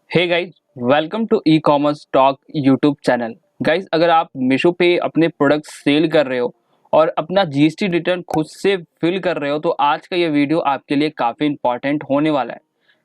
Hey guys, welcome to e-commerce talk YouTube channel. Guys, अगर आप मीशो पे अपने प्रोडक्ट्स सेल कर रहे हो और अपना जीएसटी रिटर्न खुद से फिल कर रहे हो तो आज का ये वीडियो आपके लिए काफ़ी इंपॉर्टेंट होने वाला है।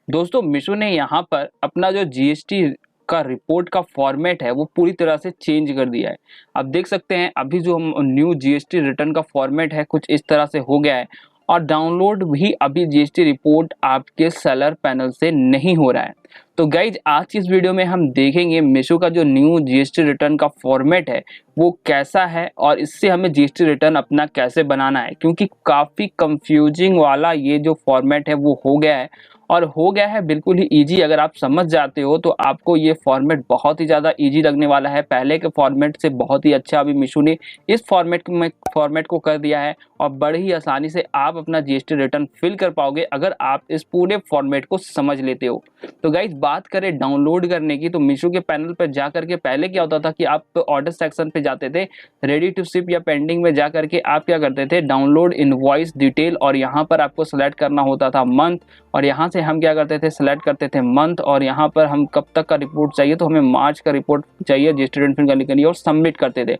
दोस्तों, मीशो ने यहाँ पर अपना जो जीएसटी का रिपोर्ट का फॉर्मेट है वो पूरी तरह से चेंज कर दिया है। आप देख सकते हैं अभी जो हम न्यू जीएसटी रिटर्न का फॉर्मेट है कुछ इस तरह से हो गया है और डाउनलोड भी अभी जीएसटी रिपोर्ट आपके सेलर पैनल से नहीं हो रहा है। तो गाइज, आज की इस वीडियो में हम देखेंगे मीशो का जो न्यू जीएसटी रिटर्न का फॉर्मेट है वो कैसा है और इससे हमें जीएसटी रिटर्न अपना कैसे बनाना है, क्योंकि काफ़ी कंफ्यूजिंग वाला ये जो फॉर्मेट है वो हो गया है और हो गया है बिल्कुल ही इजी। अगर आप समझ जाते हो तो आपको ये फॉर्मेट बहुत ही ज़्यादा इजी लगने वाला है। पहले के फॉर्मेट से बहुत ही अच्छा अभी मीशो ने इस फॉर्मेट को कर दिया है और बड़ी ही आसानी से आप अपना जीएसटी रिटर्न फिल कर पाओगे अगर आप इस पूरे फॉर्मेट को समझ लेते हो। तो गाइज, बात करें डाउनलोड करने की तो मीशो के पैनल पर जा करके पहले क्या होता था कि आप ऑर्डर सेक्शन पे जाते थे, रेडी टू शिप या पेंडिंग में जा करके आप क्या करते थे, डाउनलोड इनवॉइस डिटेल, और यहाँ पर आपको सेलेक्ट करना होता था मंथ, और यहाँ से हम क्या करते थे, सेलेक्ट करते थे मंथ, और यहाँ पर हम कब तक का रिपोर्ट चाहिए तो हमें मार्च का रिपोर्ट चाहिए जीएसटी रिटर्न फिल करने के लिए, और सबमिट करते थे।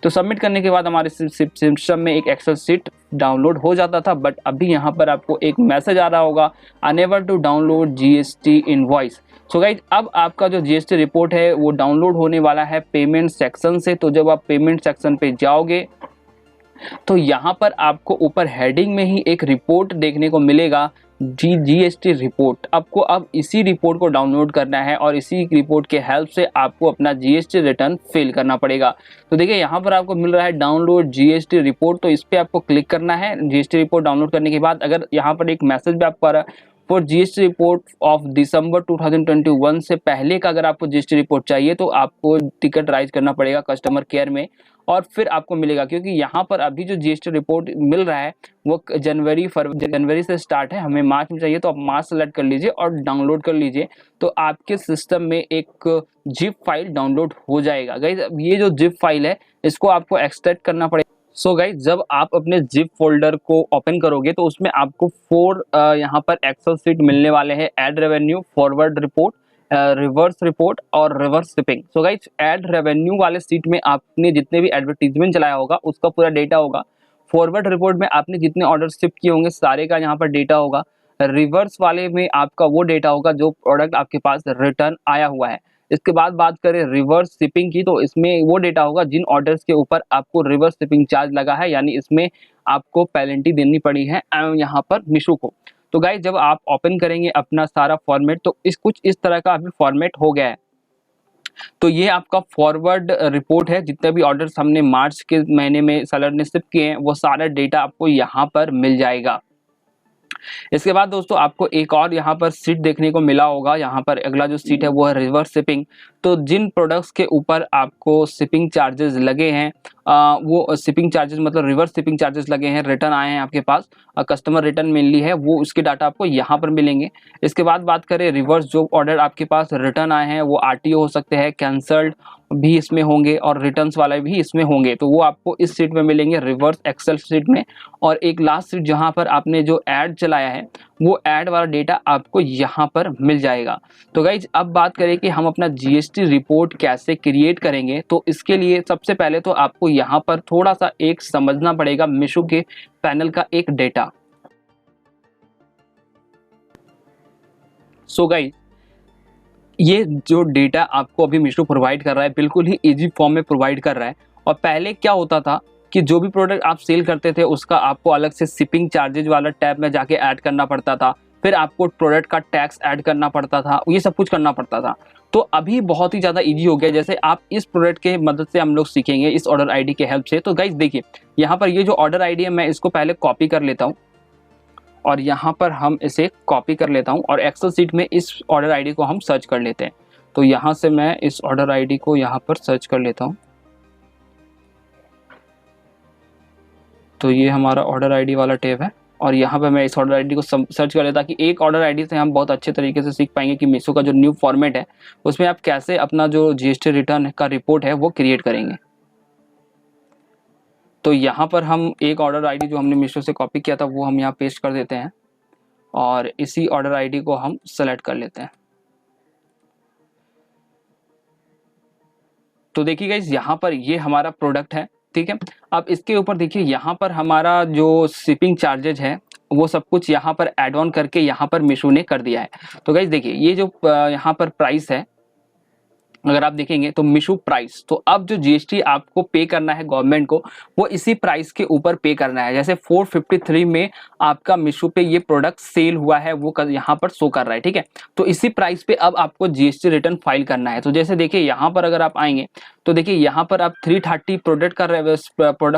तो सबमिट करने के बाद हमारे सिस्टम में एक एक्सेल शीट डाउनलोड हो जाता था। बट अभी यहाँ पर आपको एक मैसेज आ रहा होगा, unable to download GST invoice. So guys, अब आपका जो जीएसटी रिपोर्ट है वो डाउनलोड होने वाला है पेमेंट सेक्शन से। तो जब आप पेमेंट सेक्शन पे जाओगे तो यहाँ पर आपको ऊपर हेडिंग में ही एक रिपोर्ट देखने को मिलेगा, जीएसटी रिपोर्ट। आपको अब इसी रिपोर्ट को डाउनलोड करना है और इसी रिपोर्ट के हेल्प से आपको अपना जीएसटी रिटर्न फिल करना पड़ेगा। तो देखिए, यहाँ पर आपको मिल रहा है डाउनलोड जीएसटी रिपोर्ट, तो इस पर आपको क्लिक करना है। जीएसटी रिपोर्ट डाउनलोड करने के बाद अगर यहाँ पर एक मैसेज भी आपको आ रहा है for GST report of December 2021 से पहले का, अगर आपको जीएसटी रिपोर्ट चाहिए तो आपको टिकट राइज करना पड़ेगा कस्टमर केयर में और फिर आपको मिलेगा, क्योंकि यहाँ पर अभी जो जीएसटी रिपोर्ट मिल रहा है वो जनवरी से स्टार्ट है। हमें मार्च में चाहिए तो आप मार्च सेलेक्ट कर लीजिए और डाउनलोड कर लीजिए, तो आपके सिस्टम में एक जिप फाइल डाउनलोड हो जाएगा। गाइस, ये जो जिप फाइल है इसको आपको एक्सट्रैक्ट करना पड़ेगा। सो गाइज, जब आप अपने जिप फोल्डर को ओपन करोगे तो उसमें आपको 4 यहाँ पर एक्सेल शीट मिलने वाले हैं, ad revenue, forward report, reverse report और reverse shipping. So guys, ad revenue वाले सीट में आपने जितने भी एडवर्टीजमेंट चलाया होगा उसका पूरा डेटा होगा। फॉरवर्ड रिपोर्ट में आपने जितने ऑर्डर शिप किए होंगे सारे का यहाँ पर डेटा होगा। रिवर्स वाले में आपका वो डेटा होगा जो प्रोडक्ट आपके पास रिटर्न आया हुआ है। इसके बाद बात करें रिवर्स शिपिंग की, तो इसमें वो डेटा होगा जिन ऑर्डर्स के ऊपर आपको रिवर्स शिपिंग चार्ज लगा है, यानी इसमें आपको पेनल्टी देनी पड़ी है यहाँ पर मीशो को। तो गाइस, जब आप ओपन करेंगे अपना सारा फॉर्मेट तो कुछ इस तरह का अभी फॉर्मेट हो गया है। तो ये आपका फॉरवर्ड रिपोर्ट है, जितने भी ऑर्डर्स हमने मार्च के महीने में सेलर ने शिप किए हैं वो सारा डेटा आपको यहाँ पर मिल जाएगा। इसके बाद दोस्तों आपको एक और यहाँ पर सीट देखने को मिला होगा। यहाँ पर अगला जो सीट है वो है रिवर्स शिपिंग। तो जिन प्रोडक्ट्स के ऊपर आपको शिपिंग चार्जेस लगे हैं, वो शिपिंग चार्जेस मतलब रिवर्स शिपिंग चार्जेस लगे हैं, रिटर्न आए हैं आपके पास, कस्टमर रिटर्न मेनली है, वो उसके डाटा आपको यहाँ पर मिलेंगे। इसके बाद बात करें रिवर्स, जो ऑर्डर आपके पास रिटर्न आए हैं वो आरटीओ हो सकते हैं, कैंसल्ड भी इसमें होंगे और रिटर्न्स वाले भी इसमें होंगे, तो वो आपको इस सीट में मिलेंगे, रिवर्स एक्सेल सीट में। और एक लास्ट सीट जहाँ पर आपने जो ऐड चलाया है वो ऐड वाला डेटा आपको यहाँ पर मिल जाएगा। तो गाइज, अब बात करें कि हम अपना जीएसटी रिपोर्ट कैसे क्रिएट करेंगे, तो इसके लिए सबसे पहले तो आपको यहाँ पर थोड़ा सा एक समझना पड़ेगा मीशो के पैनल का एक डेटा। सो गाइज, ये जो डेटा आपको अभी मीशो प्रोवाइड कर रहा है बिल्कुल ही इजी फॉर्म में प्रोवाइड कर रहा है। और पहले क्या होता था कि जो भी प्रोडक्ट आप सेल करते थे उसका आपको अलग से शिपिंग चार्जेज वाला टैब में जाके ऐड करना पड़ता था, फिर आपको प्रोडक्ट का टैक्स ऐड करना पड़ता था, ये सब कुछ करना पड़ता था। तो अभी बहुत ही ज़्यादा इजी हो गया। जैसे आप इस प्रोडक्ट के मदद से हम लोग सीखेंगे इस ऑर्डर आईडी के हेल्प से। तो गाइज देखिए, यहाँ पर ये जो ऑर्डर आईडी है मैं इसको पहले कॉपी कर लेता हूँ और यहाँ पर हम इसे कॉपी कर लेता हूँ और एक्सेल सीट में इस ऑर्डर आईडी को हम सर्च कर लेते हैं। तो यहाँ से मैं इस ऑर्डर आईडी को यहाँ पर सर्च कर लेता हूँ। तो ये हमारा ऑर्डर आईडी वाला टैब है और यहाँ पे मैं इस ऑर्डर आईडी को सर्च कर लेता कि एक ऑर्डर आईडी से हम बहुत अच्छे तरीके से सीख पाएंगे कि मीशो का जो न्यू फॉर्मेट है उसमें आप कैसे अपना जो जीएसटी रिटर्न का रिपोर्ट है वो क्रिएट करेंगे। तो यहाँ पर हम एक ऑर्डर आईडी जो हमने मीशो से कॉपी किया था वो हम यहाँ पेस्ट कर देते हैं और इसी ऑर्डर आईडी को हम सेलेक्ट कर लेते हैं। तो देखिए गाइज यहाँ पर ये हमारा प्रोडक्ट है, ठीक है। अब इसके ऊपर देखिए यहाँ पर हमारा जो शिपिंग चार्जेज है वो सब कुछ यहाँ पर ऐड ऑन करके यहाँ पर मीशो ने कर दिया है। तो गाइज देखिए ये जो यहाँ पर प्राइस है, अगर आप देखेंगे तो मीशो प्राइस, तो अब जो जीएसटी आपको पे करना है गवर्नमेंट को वो इसी प्राइस के ऊपर पे करना है। जैसे 453 में आपका मीशो पे ये प्रोडक्ट सेल हुआ है वो यहाँ पर शो कर रहा है, ठीक है। तो इसी प्राइस पे अब आपको जीएसटी रिटर्न फाइल करना है। तो जैसे देखिए यहाँ पर अगर आप आएंगे तो देखिए यहाँ पर आप 330 प्रोडक्ट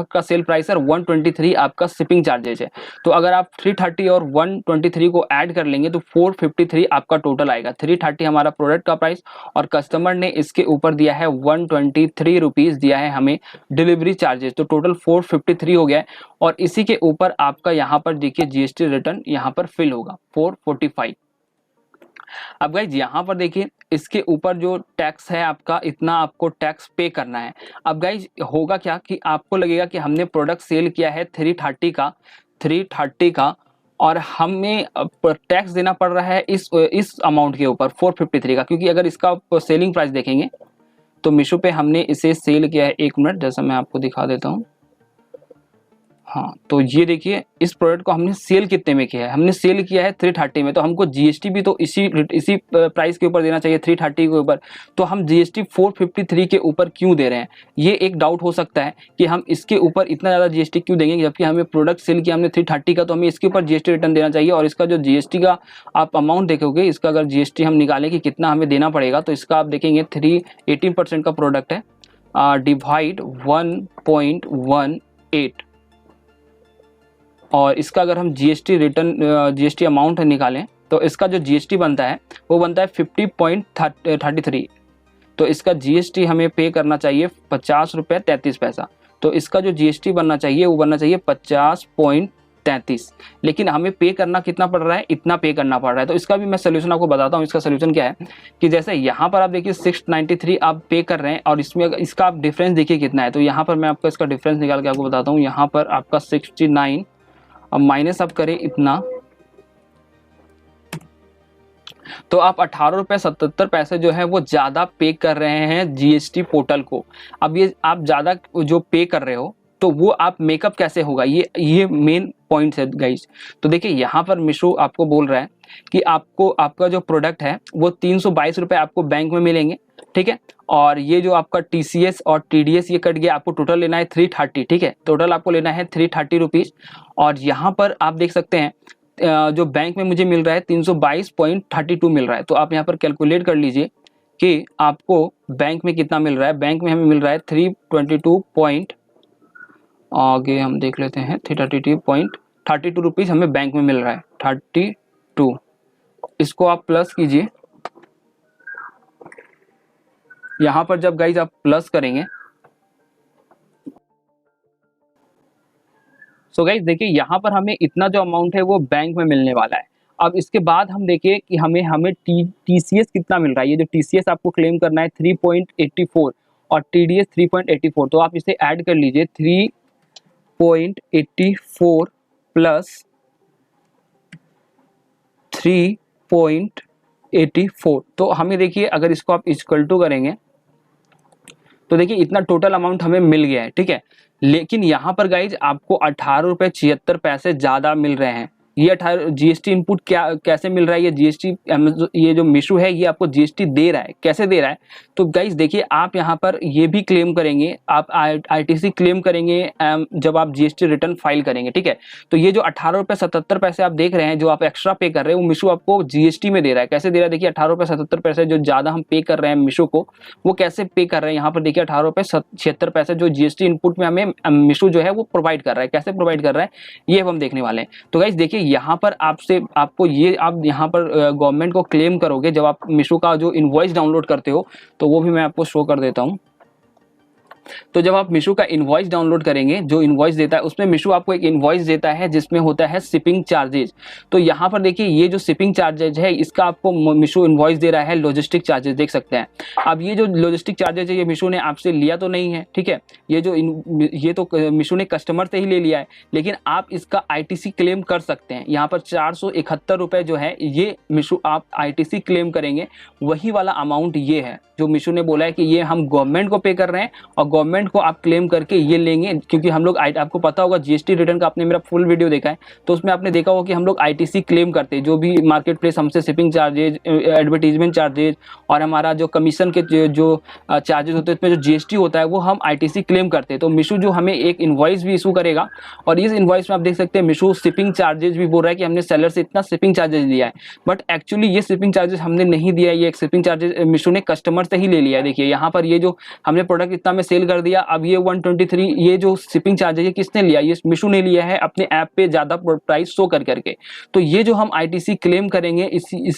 का सेल प्राइस है, 123 आपका शिपिंग चार्जेज है। तो अगर आप 330 और 123 को ऐड कर लेंगे तो 453 आपका टोटल आएगा। 330 हमारा प्रोडक्ट का प्राइस और कस्टमर ने इसके ऊपर दिया है 123 रुपीज दिया है हमें डिलीवरी चार्जेस, तो टोटल 453 हो गया है। और इसी के ऊपर आपका यहाँ पर देखिए जीएसटी रिटर्न यहाँ पर फिल होगा 445। अब गाइज यहाँ पर देखिए इसके ऊपर जो टैक्स है आपका, इतना आपको टैक्स पे करना है। अब गाइज होगा क्या कि आपको लगेगा कि हमने प्रोडक्ट सेल किया है 330 का और हमें टैक्स देना पड़ रहा है इस अमाउंट के ऊपर 453 का, क्योंकि अगर इसका सेलिंग प्राइस देखेंगे तो मीशो पे हमने इसे सेल किया है, एक मिनट जैसा मैं आपको दिखा देता हूँ। हाँ, तो ये देखिए इस प्रोडक्ट को हमने सेल कितने में किया है, हमने सेल किया है 330 में, तो हमको जीएसटी भी तो इसी प्राइस के ऊपर देना चाहिए 330 के ऊपर। तो हम जीएसटी 453 के ऊपर क्यों दे रहे हैं, ये एक डाउट हो सकता है कि हम इसके ऊपर इतना ज़्यादा जीएसटी क्यों देंगे, जबकि हमें प्रोडक्ट सेल किया हमने 330 का, तो हमें इसके ऊपर जीएसटी रिटर्न देना चाहिए। और इसका जो जीएसटी का आप अमाउंट देखोगे, इसका अगर जीएसटी हम निकालें कि कितना हमें देना पड़ेगा, तो इसका आप देखेंगे 18% का प्रोडक्ट है, डिवाइड 1.18 और इसका अगर हम जीएसटी अमाउंट निकालें तो इसका जो जीएसटी बनता है वो बनता है 50.33। तो इसका जीएसटी हमें पे करना चाहिए 50 रुपये 33 पैसा। तो इसका जो जीएसटी बनना चाहिए वो बनना चाहिए 50.33, लेकिन हमें पे करना कितना पड़ रहा है, इतना पे करना पड़ रहा है। तो इसका भी मैं सोल्यूशन आपको बताता हूँ। इसका सोल्यूशन क्या है कि जैसे यहाँ पर आप देखिए 693 आप पे कर रहे हैं और इसमें इसका आप डिफरेंस देखिए कितना है। तो यहाँ पर मैं आपको इसका डिफरेंस निकाल के आपको बताता हूँ। यहाँ पर आपका 69, अब माइनस आप करें इतना, तो आप 18 रुपये 77 पैसे जो है वो ज़्यादा पे कर रहे हैं जीएसटी पोर्टल को। अब ये आप ज़्यादा जो पे कर रहे हो तो वो आप मेकअप कैसे होगा, ये मेन पॉइंट्स है गाइस। तो देखिए यहाँ पर मीशो आपको बोल रहा है कि आपको आपका जो प्रोडक्ट है वो 322 रुपये आपको बैंक में मिलेंगे, ठीक है। और ये जो आपका टीसीएस और टीडीएस ये कट गया, आपको टोटल लेना है 330, ठीक है। टोटल आपको लेना है 330 रुपीज़। और यहाँ पर आप देख सकते हैं जो बैंक में मुझे मिल रहा है 322.32 मिल रहा है। तो आप यहाँ पर कैलकुलेट कर लीजिए कि आपको बैंक में कितना मिल रहा है। बैंक में हमें मिल रहा है 322 आगे हम देख लेते हैं 332.32 रुपीज़ हमें बैंक में मिल रहा है 32। इसको आप प्लस कीजिए, यहाँ पर जब गाइज आप प्लस करेंगे सो गाइज देखिए यहाँ पर हमें इतना जो अमाउंट है वो बैंक में मिलने वाला है। अब इसके बाद हम देखिए कि हमें टीसीएस कितना मिल रहा है। ये जो टीसीएस आपको क्लेम करना है 3.84 और टीडीएस 3.84, तो आप इसे ऐड कर लीजिए 3.84 प्लस 3.84। तो हमें देखिए अगर इसको आप इक्वल टू करेंगे तो देखिए इतना टोटल अमाउंट हमें मिल गया है, ठीक है। लेकिन यहाँ पर गाइज आपको 18 रुपये 76 पैसे ज़्यादा मिल रहे हैं। ये 18 जीएसटी इनपुट कैसे मिल रहा है, ये जीएसटी ये जो मीशो है ये आपको जीएसटी दे रहा है, कैसे दे रहा है। तो गाइज देखिए आप यहाँ पर ये भी क्लेम करेंगे, आप आईटीसी क्लेम करेंगे जब आप जीएसटी रिटर्न फाइल करेंगे, ठीक है। तो ये जो 18 रुपये 77 पैसे आप देख रहे हैं जो आप एक्स्ट्रा पे कर रहे हैं वो मीशो आपको जीएसटी में दे रहा है। कैसे दे रहा है देखिए 18 रुपये 77 पैसे जो ज़्यादा हम पे कर रहे हैं मीशो को, वो कैसे पे कर रहे हैं। यहाँ पर देखिए 18 रुपये 76 पैसे जो जीएसटी इनपुट में हमें मीशो जो है वो प्रोवाइड कर रहा है। कैसे प्रोवाइड कर रहा है ये हम देखने वाले हैं। तो गाइज देखिए यहाँ पर आपको ये आप यहाँ पर गवर्नमेंट को क्लेम करोगे जब आप मीशो का जो इनवॉइस डाउनलोड करते हो, तो वो भी मैं आपको शो कर देता हूँ। तो जब आप मीशो का इनवॉइस डाउनलोड करेंगे, जो इनवॉइस देता है उसमें मीशो आपको एक इनवॉइस देता है जिसमें होता है शिपिंग चार्जेज। तो यहाँ पर देखिए ये जो शिपिंग चार्जेज है इसका आपको मीशो इनवॉइस दे रहा है लॉजिस्टिक चार्जेस, देख सकते हैं। अब ये जो लॉजिस्टिक चार्जेज है ये मीशो ने आपसे लिया तो नहीं है, ठीक है, ये तो मीशो ने कस्टमर से ही ले लिया है, लेकिन आप इसका आईटीसी क्लेम कर सकते हैं। यहाँ पर 471 रुपये जो है ये मीशो आप आईटीसी क्लेम करेंगे, वही वाला अमाउंट ये है जो मीशो ने बोला है कि ये हम गवर्नमेंट को पे कर रहे हैं और गवर्नमेंट को आप क्लेम करके ये लेंगे। क्योंकि हम लोग आपको पता होगा जीएसटी रिटर्न का, आपने मेरा फुल वीडियो देखा है तो उसमें आपने देखा होगा कि हम लोग आईटीसी क्लेम करते हैं, जो भी मार्केट प्लेस हमसे शिपिंग चार्जेज, एडवर्टीजमेंट चार्जेज और हमारा जो कमीशन के जो चार्जेस होते हैं उसमें जो जीएसटी होता है वो हम आईटीसी क्लेम करते हैं। तो मीशो जो हमें एक इनवॉइस भी इशू करेगा और इस इनवॉइस में आप देख सकते हैं मीशो शिपिंग चार्जेज भी बोल रहा है कि हमने सेलर से इतना शिपिंग चार्जेज लिया है, बट एक्चुअली ये शिपिंग चार्जेस हमने नहीं दिया है, ये एक शिपिंग चार्जेस मीशो ने कस्टमर से ही ले लिया है। देखिए यहाँ पर ये जो हमने प्रोडक्ट इतना में सेल कर दिया, अब ये 123 ये जो शिपिंग चार्जेस है किसने लिया, ये मीशो ने लिया है अपने ऐप पे ज़्यादा प्राइस शो कर करके। तो ये जो हम आईटीसी क्लेम करेंगे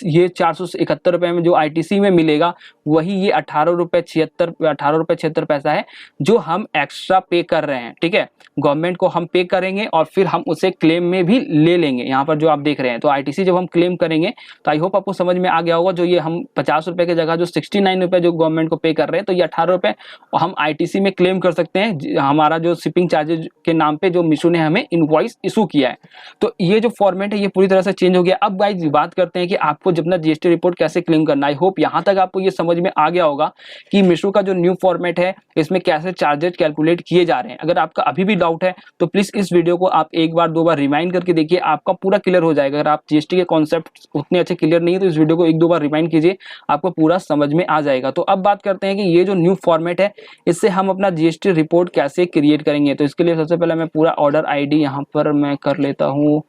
ये 471 रुपये में जो आईटीसी में मिलेगा वही ये 18 रुपये 76 पैसा है जो हम एक्स्ट्रा पे कर रहे हैं, ठीक है। गवर्नमेंट को हम पे करेंगे और फिर हम उसे क्लेम में भी ले लेंगे। यहाँ पर जो आप देख रहे हैं तो आईटीसी जब हम क्लेम करेंगे तो आई होप आपको समझ में आ गया होगा। जो ये हम 50 रुपये की जगह जो 69 रुपये जो गवर्नमेंट को पे कर रहे हैं तो ये 18 रुपये हम आईटीसी में क्लेम कर सकते हैं, हमारा जो शिपिंग चार्जेज के नाम पे जो मीशो ने हमें इनवॉइस इशू किया है। तो ये जो फॉर्मेट है ये पूरी तरह से चेंज हो गया। अब गाइस बात करते हैं कि आपको जब ना जीएसटी रिपोर्ट कैसे क्लेम करना है। आई होप यहाँ तक आपको ये समझ में आ गया होगा कि मीशो का जो न्यू फॉर्मेट है इसमें कैसे चार्जेज कैलकुलेट किए जा रहे हैं। अगर आपका अभी भी डाउट है तो प्लीज इस वीडियो को आप एक बार 2 बार रिमाइंड करके देखिए, आपका पूरा क्लियर हो जाएगा। अगर आप जीएसटी के कॉन्सेप्ट उतने अच्छे क्लियर नहीं है तो इस वीडियो को 1-2 बार रिमाइंड कीजिए, आपको पूरा समझ में आ जाएगा। तो अब बात करते हैं कि ये जो न्यू फॉर्मेट है इससे हम अपना जीएसटी रिपोर्ट कैसे क्रिएट करेंगे। तो इसके लिए सबसे पहले मैं पूरा ऑर्डर आईडी यहाँ पर मैं कर लेता हूँ,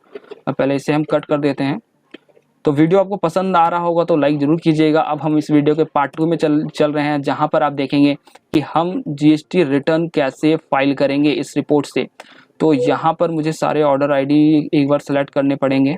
पहले इसे हम कट कर देते हैं। तो वीडियो आपको पसंद आ रहा होगा तो लाइक जरूर कीजिएगा। अब हम इस वीडियो के पार्ट 2 में चल रहे हैं जहां पर आप देखेंगे कि हम जीएसटी रिटर्न कैसे फाइल करेंगे इस रिपोर्ट से। तो यहाँ पर मुझे सारे ऑर्डर आईडी एक बार सेलेक्ट करने पड़ेंगे।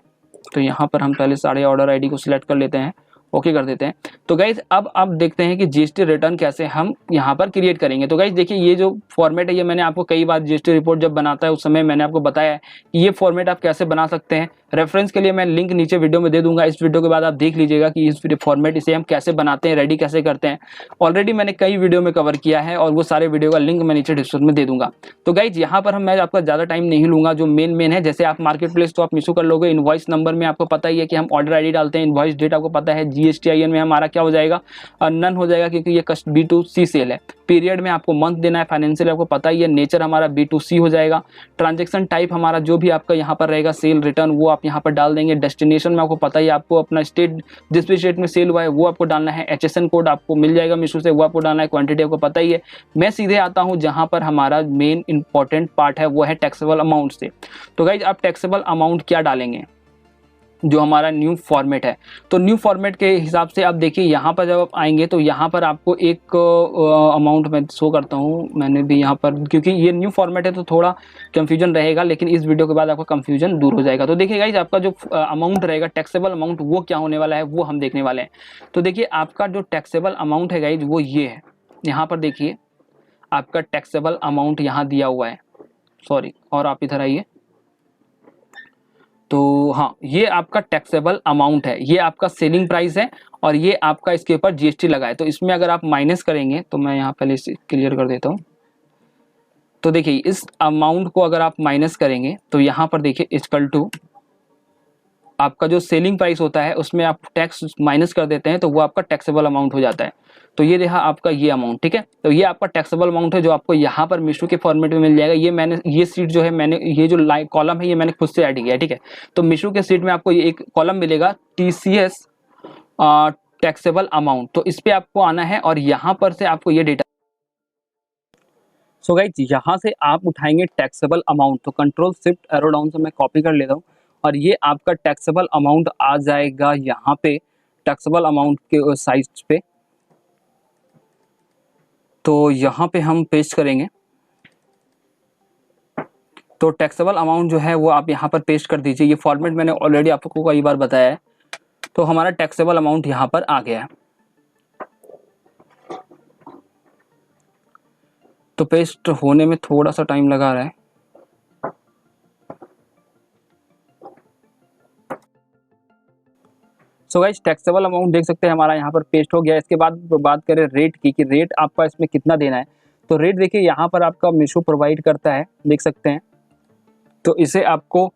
तो यहाँ पर हम पहले सारे ऑर्डर आईडी को सिलेक्ट कर लेते हैं, ओके कर देते हैं। तो गाइज अब आप देखते हैं कि जीएसटी रिटर्न कैसे हम यहाँ पर क्रिएट करेंगे। तो गाइज देखिए ये जो फॉर्मेट है ये मैंने आपको कई बार जीएसटी रिपोर्ट जब बनाता है उस समय मैंने आपको बताया है कि ये फॉर्मेट आप कैसे बना सकते हैं। रेफरेंस के लिए मैं लिंक नीचे वीडियो में दे दूंगा, इस वीडियो के बाद आप देख लीजिएगा कि इस फॉर्मेट इसे हम कैसे बनाते हैं, रेडी कैसे करते हैं। ऑलरेडी मैंने कई वीडियो में कवर किया है और वो सारे वीडियो का लिंक मैं नीचे डिस्क्रिप्शन में दे दूंगा। तो गाइज यहाँ पर मैं आपका ज़्यादा टाइम नहीं लूँगा, जो मेन है जैसे आप मार्केट प्लेस तो आप मीशो कर लोगे। इनवॉइस नंबर में आपको पता ही है कि हम ऑर्डर आईडी डालते हैं, इनवॉइस डेट आपको पता है, जीएसटीआईएन में हमारा क्या हो जाएगा नन हो जाएगा क्योंकि ये B2C सेल है। पीरियड में आपको मंथ देना है, फाइनेंशियल आपको पता ही है, नेचर हमारा B2C हो जाएगा। ट्रांजैक्शन टाइप हमारा जो भी आपका यहाँ पर रहेगा सेल रिटर्न वो आप यहाँ पर डाल देंगे। डेस्टिनेशन में आपको पता ही, आपको अपना स्टेट जिस भी स्टेट में सेल हुआ है वो आपको डालना है। HSN कोड आपको मिल जाएगा मीशो से, वो आपको डालना है। क्वांटिटी आपको पता ही है। मैं सीधे आता हूँ जहाँ पर हमारा मेन इंपॉर्टेंट पार्ट है वो है टैक्सेबल अमाउंट से। तो गाइज आप टैक्सेबल अमाउंट क्या डालेंगे जो हमारा न्यू फॉर्मेट है। तो न्यू फॉर्मेट के हिसाब से आप देखिए यहाँ पर जब आप आएंगे तो यहाँ पर आपको एक अमाउंट मैं शो करता हूँ। मैंने भी यहाँ पर, क्योंकि ये न्यू फॉर्मेट है तो थोड़ा कंफ्यूजन रहेगा, लेकिन इस वीडियो के बाद आपका कंफ्यूजन दूर हो जाएगा। तो देखिए गाइस आपका जो अमाउंट रहेगा टैक्सेबल अमाउंट वो क्या होने वाला है वो हम देखने वाले हैं। तो देखिए आपका जो टैक्सेबल अमाउंट है गाइस वो ये है। यहाँ पर देखिए आपका टैक्सेबल अमाउंट यहाँ दिया हुआ है, सॉरी, और आप इधर आइए। तो हाँ ये आपका टैक्सेबल अमाउंट है, ये आपका सेलिंग प्राइस है और ये आपका इसके ऊपर जीएसटी लगा है। तो इसमें अगर आप माइनस करेंगे तो मैं यहाँ पहले इसे क्लियर कर देता हूँ। तो देखिए इस अमाउंट को अगर आप माइनस करेंगे तो यहाँ पर देखिए इक्वल टू आपका जो सेलिंग प्राइस होता है उसमें आप टैक्स माइनस कर देते हैं तो वो आपका टैक्सेबल अमाउंट हो जाता है। तो ये रहा आपका ये अमाउंट, ठीक है। तो ये आपका टैक्सेबल अमाउंट है जो आपको यहाँ पर मीशो के फॉर्मेट में मिल जाएगा। ये मैंने ये सीट जो है मैंने ये जो कॉलम है ये मैंने खुद से ऐड किया है, ठीक है। तो मीशो के सीट में आपको ये एक कॉलम मिलेगा TCS टैक्सेबल अमाउंट। तो इस पर आपको आना है और यहाँ पर से आपको ये डेटा, सो गाइस यहाँ से आप उठाएंगे टैक्सेबल अमाउंट। तो कंट्रोल शिफ्ट एरो डाउन से मैं कॉपी कर लेता हूँ और ये आपका टैक्सेबल अमाउंट आ जाएगा यहाँ पे टैक्सेबल अमाउंट के साइज पे। तो यहाँ पे हम पेस्ट करेंगे। तो टैक्सेबल अमाउंट जो है वो आप यहाँ पर पेस्ट कर दीजिए। ये फॉर्मेट मैंने ऑलरेडी आपको कई बार बताया है। तो हमारा टैक्सेबल अमाउंट यहाँ पर आ गया है। तो पेस्ट होने में थोड़ा सा टाइम लगा रहा है। सो गाइस टैक्सेबल अमाउंट देख सकते हैं हमारा यहाँ पर पेस्ट हो गया। इसके बाद बात करें रेट की कि रेट आपका इसमें कितना देना है। तो रेट देखिए यहाँ पर आपका मीशो प्रोवाइड करता है, देख सकते हैं। तो इसे आपको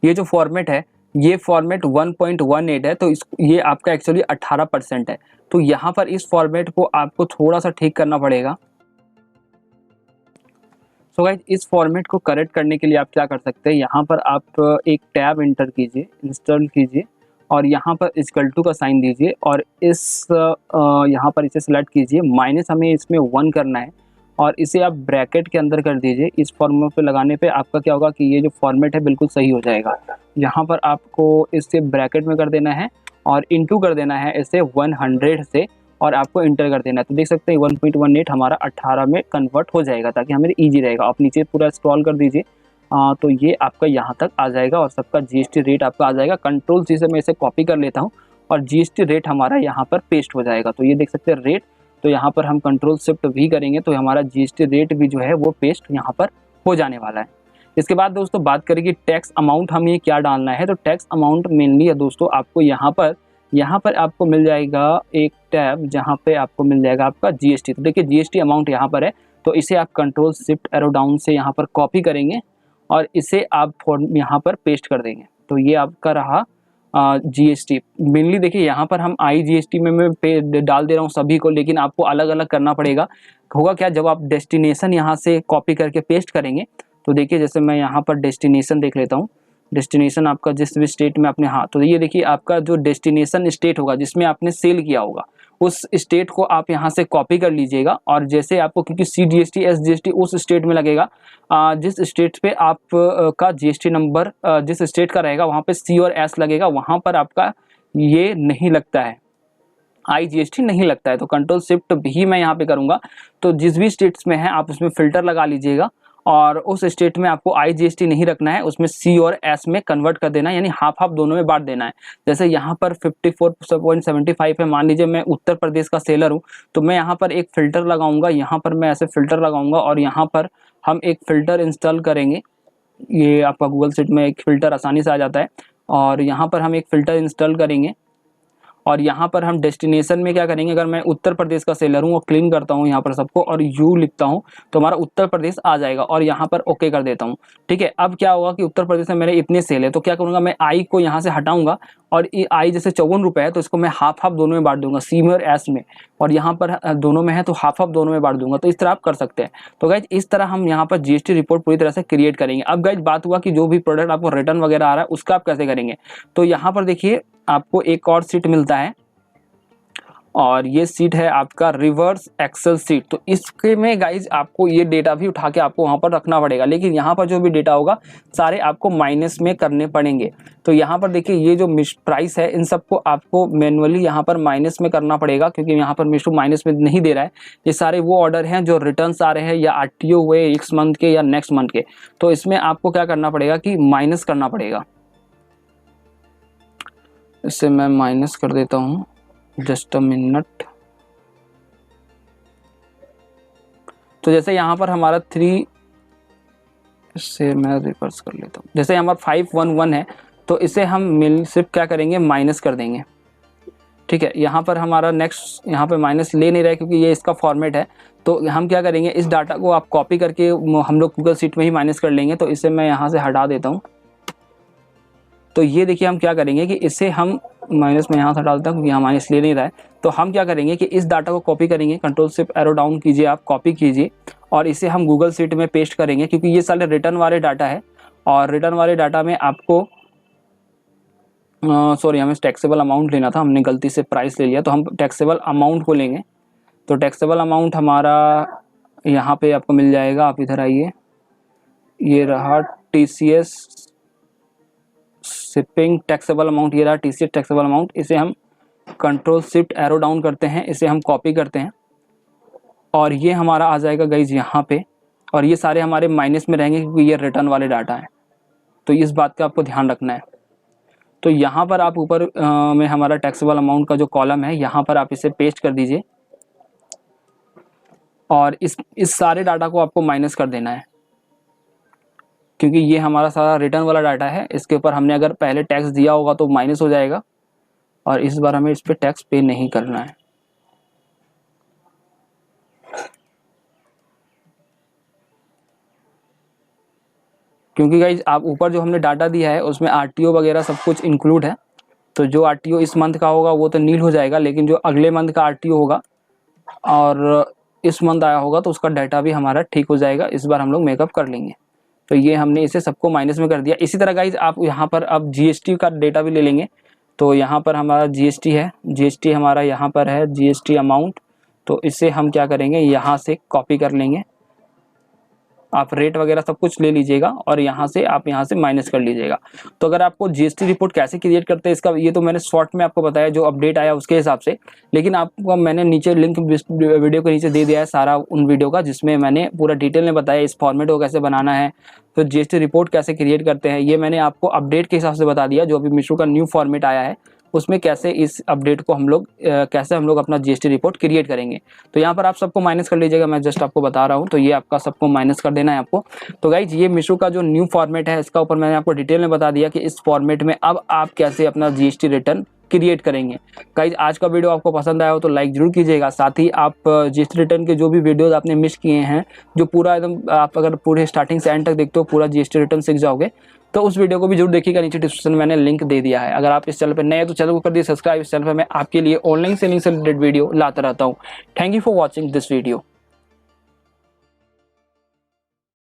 ये जो फॉर्मेट है, ये फॉर्मेट 1.18 है, तो ये आपका एक्चुअली 18% है। तो यहाँ पर इस फॉर्मेट को आपको थोड़ा सा ठीक करना पड़ेगा। सो गाइस इस फॉर्मेट को करेक्ट करने के लिए आप क्या कर सकते हैं, यहाँ पर आप एक टैब इंटर कीजिए, इंस्टॉल कीजिए और यहाँ पर इक्वल टू का साइन दीजिए और इस यहाँ पर इसे सिलेक्ट कीजिए, माइनस हमें इसमें 1 करना है और इसे आप ब्रैकेट के अंदर कर दीजिए। इस फॉर्मेट पे लगाने पे आपका क्या होगा कि ये जो फॉर्मेट है बिल्कुल सही हो जाएगा। यहाँ पर आपको इसे ब्रैकेट में कर देना है और इनटू कर देना है इसे 100 से और आपको इंटर कर देना है। तो देख सकते हैं 1.18 हमारा 18 में कन्वर्ट हो जाएगा ताकि हमें ईजी रहेगा। आप नीचे पूरा स्क्रॉल कर दीजिए तो ये आपका यहाँ तक आ जाएगा और सबका जीएसटी रेट आपका आ जाएगा। कंट्रोल सी से मैं इसे कॉपी कर लेता हूँ और जीएसटी रेट हमारा यहाँ पर पेस्ट हो जाएगा। तो ये देख सकते हैं रेट, तो यहाँ पर हम कंट्रोल शिफ्ट भी करेंगे तो हमारा जीएसटी रेट भी जो है वो पेस्ट यहाँ पर हो जाने वाला है। इसके बाद दोस्तों बात करें कि टैक्स अमाउंट हमें क्या डालना है। तो टैक्स अमाउंट मेनली है दोस्तों आपको यहाँ पर आपको मिल जाएगा एक टैब जहाँ पे आपको मिल जाएगा आपका जीएसटी। तो देखिए जीएसटी अमाउंट यहाँ पर है, तो इसे आप कंट्रोल शिफ्ट एरो डाउन से यहाँ पर कॉपी करेंगे और इसे आप यहाँ पर पेस्ट कर देंगे। तो ये आपका रहा जीएसटी। मेनली देखिए यहाँ पर हम IGST में मैं डाल दे रहा हूँ सभी को, लेकिन आपको अलग अलग करना पड़ेगा। होगा क्या, जब आप डेस्टिनेशन यहाँ से कॉपी करके पेस्ट करेंगे तो देखिए जैसे मैं यहाँ पर डेस्टिनेशन देख लेता हूँ, डेस्टिनेशन आपका जिस भी स्टेट में आपने, हाँ तो ये देखिए आपका जो डेस्टिनेशन स्टेट होगा जिसमें आपने सेल किया होगा उस स्टेट को आप यहाँ से कॉपी कर लीजिएगा और जैसे आपको, क्योंकि CGST SGST उस स्टेट में लगेगा, जिस स्टेट पे आप का GST नंबर जिस स्टेट का रहेगा वहाँ पे C और S लगेगा, वहाँ पर आपका ये नहीं लगता है, IGST नहीं लगता है। तो कंट्रोल शिफ्ट भी मैं यहाँ पे करूँगा। तो जिस भी स्टेट्स में है आप उसमें फिल्टर लगा लीजिएगा और उस स्टेट में आपको IGST नहीं रखना है, उसमें C और S में कन्वर्ट कर देना है, यानी हाफ हाफ दोनों में बांट देना है। जैसे यहाँ पर 54.75 है, मान लीजिए मैं उत्तर प्रदेश का सेलर हूँ तो मैं यहाँ पर एक फ़िल्टर लगाऊंगा, यहाँ पर मैं ऐसे फ़िल्टर लगाऊंगा और यहाँ पर हम एक फ़िल्टर इंस्टॉल करेंगे। ये आपका गूगल शीट में एक फ़िल्टर आसानी से आ जाता है और यहाँ पर हम एक फ़िल्टर इंस्टॉल करेंगे और यहाँ पर हम डेस्टिनेशन में क्या करेंगे, अगर मैं उत्तर प्रदेश का सेलर हूँ और क्लीन करता हूँ यहाँ पर सबको और यू लिखता हूँ तो हमारा उत्तर प्रदेश आ जाएगा और यहाँ पर ओके कर देता हूँ। ठीक है, अब क्या होगा कि उत्तर प्रदेश में मेरे इतने सेल है तो क्या करूँगा, मैं आई को यहाँ से हटाऊंगा और ये आई जैसे 54 रुपये है तो इसको मैं हाफ हाफ दोनों में बांट दूंगा, C में और S में, और यहाँ पर दोनों में है तो हाफ हाफ दोनों में बांट दूंगा। तो इस तरह आप कर सकते हैं। तो गाइज इस तरह हम यहाँ पर GST रिपोर्ट पूरी तरह से क्रिएट करेंगे। अब गाइज बात हुआ कि जो भी प्रोडक्ट आपको रिटर्न वगैरह आ रहा है उसका आप कैसे करेंगे। तो यहाँ पर देखिए आपको एक और सीट मिलता है और ये सीट है आपका रिवर्स एक्सेल सीट। तो इसके में गाइज आपको ये डेटा भी उठा के आपको वहाँ पर रखना पड़ेगा, लेकिन यहाँ पर जो भी डेटा होगा सारे आपको माइनस में करने पड़ेंगे। तो यहाँ पर देखिए ये जो प्राइस है इन सबको आपको मैनुअली यहाँ पर माइनस में करना पड़ेगा, क्योंकि यहाँ पर मीशो माइनस में नहीं दे रहा है। ये सारे वो ऑर्डर हैं जो रिटर्न्स आ रहे हैं या RTO हुए इस मंथ के या नेक्स्ट मंथ के, तो इसमें आपको क्या करना पड़ेगा कि माइनस करना पड़ेगा। इससे मैं माइनस कर देता हूँ, जस्ट अ मिनट। तो जैसे यहाँ पर हमारा 3 से मैं रिवर्स कर लेता हूँ, जैसे यहाँ पर 511 है तो इसे हम सिर्फ क्या करेंगे, माइनस कर देंगे। ठीक है, यहाँ पर हमारा नेक्स्ट यहाँ पे माइनस ले नहीं रहा है क्योंकि ये इसका फॉर्मेट है। तो हम क्या करेंगे, इस डाटा को आप कॉपी करके हम लोग गूगल शीट में ही माइनस कर लेंगे। तो इसे मैं यहाँ से हटा देता हूँ। तो ये देखिए हम क्या करेंगे कि इसे हम माइनस में यहाँ से डालता हूँ क्योंकि यहाँ माइनस ले नहीं रहा है। तो हम क्या करेंगे कि इस डाटा को कॉपी करेंगे, कंट्रोल शिफ्ट एरो डाउन कीजिए, आप कॉपी कीजिए और इसे हम गूगल शीट में पेस्ट करेंगे, क्योंकि ये सारे रिटर्न वाले डाटा है और रिटर्न वाले डाटा में आपको सॉरी हमें टैक्सेबल अमाउंट लेना था, हमने गलती से प्राइस ले लिया, तो हम टैक्सेबल अमाउंट को लेंगे। तो टैक्सेबल अमाउंट हमारा यहाँ पे आपको मिल जाएगा, आप इधर आइए, ये रहा TCS शिपिंग टैक्सेबल अमाउंट, ये रहा TCS टैक्सेबल अमाउंट। इसे हम कंट्रोल शिफ्ट एरो डाउन करते हैं, इसे हम कॉपी करते हैं और ये हमारा आ जाएगा गाइज यहाँ पे, और ये सारे हमारे माइनस में रहेंगे क्योंकि ये रिटर्न वाले डाटा है। तो इस बात का आपको ध्यान रखना है। तो यहाँ पर आप ऊपर में हमारा टैक्सेबल अमाउंट का जो कॉलम है यहाँ पर आप इसे पेस्ट कर दीजिए। और इस सारे डाटा को आपको माइनस कर देना है, क्योंकि ये हमारा सारा रिटर्न वाला डाटा है। इसके ऊपर हमने अगर पहले टैक्स दिया होगा तो माइनस हो जाएगा, और इस बार हमें इस पर टैक्स पे नहीं करना है। क्योंकि गाइज आप ऊपर जो हमने डाटा दिया है उसमें आरटीओ वगैरह सब कुछ इंक्लूड है, तो जो आरटीओ इस मंथ का होगा वो तो नील हो जाएगा, लेकिन जो अगले मंथ का आरटीओ होगा और इस मंथ आया होगा तो उसका डाटा भी हमारा ठीक हो जाएगा। इस बार हम लोग मेकअप कर लेंगे। तो ये हमने इसे सबको माइनस में कर दिया। इसी तरह गाइज आप यहाँ पर अब जीएसटी का डेटा भी ले लेंगे। तो यहाँ पर हमारा जीएसटी है, जीएसटी हमारा यहाँ पर है, जीएसटी अमाउंट। तो इसे हम क्या करेंगे, यहाँ से कॉपी कर लेंगे। आप रेट वगैरह सब कुछ ले लीजिएगा और यहाँ से माइनस कर लीजिएगा। तो अगर आपको जीएसटी रिपोर्ट कैसे क्रिएट करते हैं इसका, ये तो मैंने शॉर्ट में आपको बताया जो अपडेट आया उसके हिसाब से, लेकिन आपको मैंने नीचे लिंक वीडियो के नीचे दे दिया है सारा उन वीडियो का, जिसमें मैंने पूरा डिटेल में बताया इस फॉर्मेट को कैसे बनाना है, तो जीएसटी रिपोर्ट कैसे क्रिएट करते हैं। ये मैंने आपको अपडेट के हिसाब से बता दिया, जो अभी मीशो का न्यू फॉर्मेट आया है उसमें कैसे इस अपडेट को कैसे हम लोग अपना जीएसटी रिपोर्ट क्रिएट करेंगे। तो यहाँ पर आप सबको माइनस कर लीजिएगा, मैं जस्ट आपको बता रहा हूँ। तो ये आपका सबको माइनस कर देना है आपको। तो गाइज ये मीशो का जो न्यू फॉर्मेट है इसका ऊपर मैंने आपको डिटेल में बता दिया कि इस फॉर्मेट में अब आप कैसे अपना जीएसटी रिटर्न क्रिएट करेंगे। गाइज आज का वीडियो आपको पसंद आया हो तो लाइक जरूर कीजिएगा। साथ ही आप जीएसटी रिटर्न के जो भी वीडियोस आपने मिस किए हैं, जो पूरा एकदम आप अगर पूरे स्टार्टिंग से एंड तक देखते हो पूरा जीएसटी रिटर्न सीख जाओगे, तो उस वीडियो को भी जरूर देखिएगा। नीचे डिस्क्रिप्शन में मैंने लिंक दे दिया है। अगर आप इस चैनल पर नए हैं तो चैनल को कर दिए सब्सक्राइब। इस चैनल पर मैं आपके लिए ऑनलाइन सेलिंग से रिलेटेड वीडियो लाता रहता हूँ। Thank you for watching this video.